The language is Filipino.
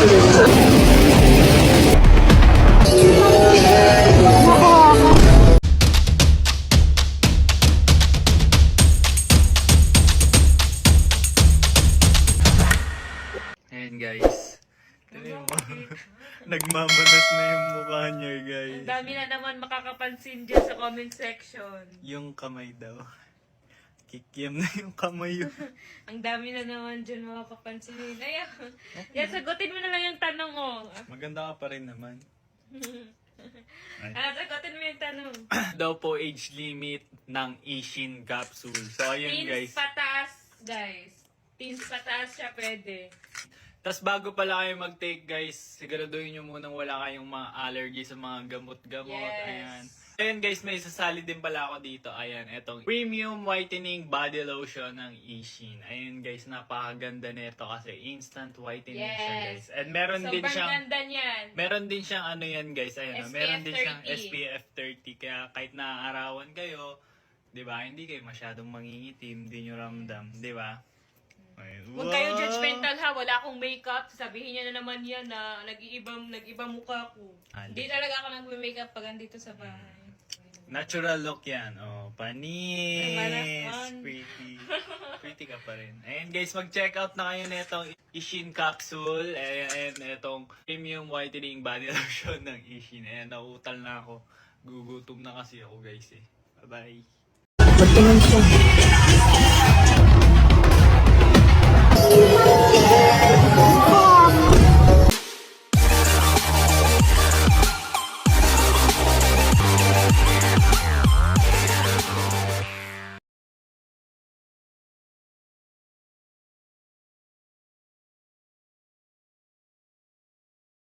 Ayan guys. Nagmamanas na yung mukha niya guys. Ang dami na naman makakapansin dyan sa comment section. Yung kamay daw. Kikiam na yung kamay yun. Ang dami na naman dyan makakapansin. Ayan. Yan, sagutin mo na lang yung tanong ko. Maganda ka pa rin naman. Sagutin mo yung tanong. Daw po age limit ng Ishin capsule. So ayun guys. Teens pataas, guys. Teens pataas siya pwede. Tapos bago pala kayo mag-take guys, siguraduhin nyo munang wala kayong mga allergy sa mga gamot-gamot. Yes. Ayan. Ayan guys, may sasali din pala ako dito. Ayan, etong Premium Whitening Body Lotion ng Ishin. Ayan guys, napakaganda nito kasi instant whitening siya guys. And meron din Sobrang siyang ganda niyan. meron din siyang ano yan guys, ayan, SPF meron din siyang 30. SPF 30 kaya kahit naaarawan kayo, 'di ba? Hindi kayo masyadong mangingitim, hindi nyo ramdam, 'di ba? Huwag kayo judgmental ha, wala akong makeup. Sabihin niya na naman yan na nag-ibang mukha ko. Hindi talaga ako nag-makeup pag andito sa bahay. Natural look yan. Oh, panis. Malas. Pretty. Pretty ka pa rin. Ayan guys, mag-check out na kayo na itong Ishin capsule. Ayan, itong Premium Whitening Body Lotion ng Ishin. Ayan, nauutal na ako. Gugutom na kasi ako guys eh. Bye-bye.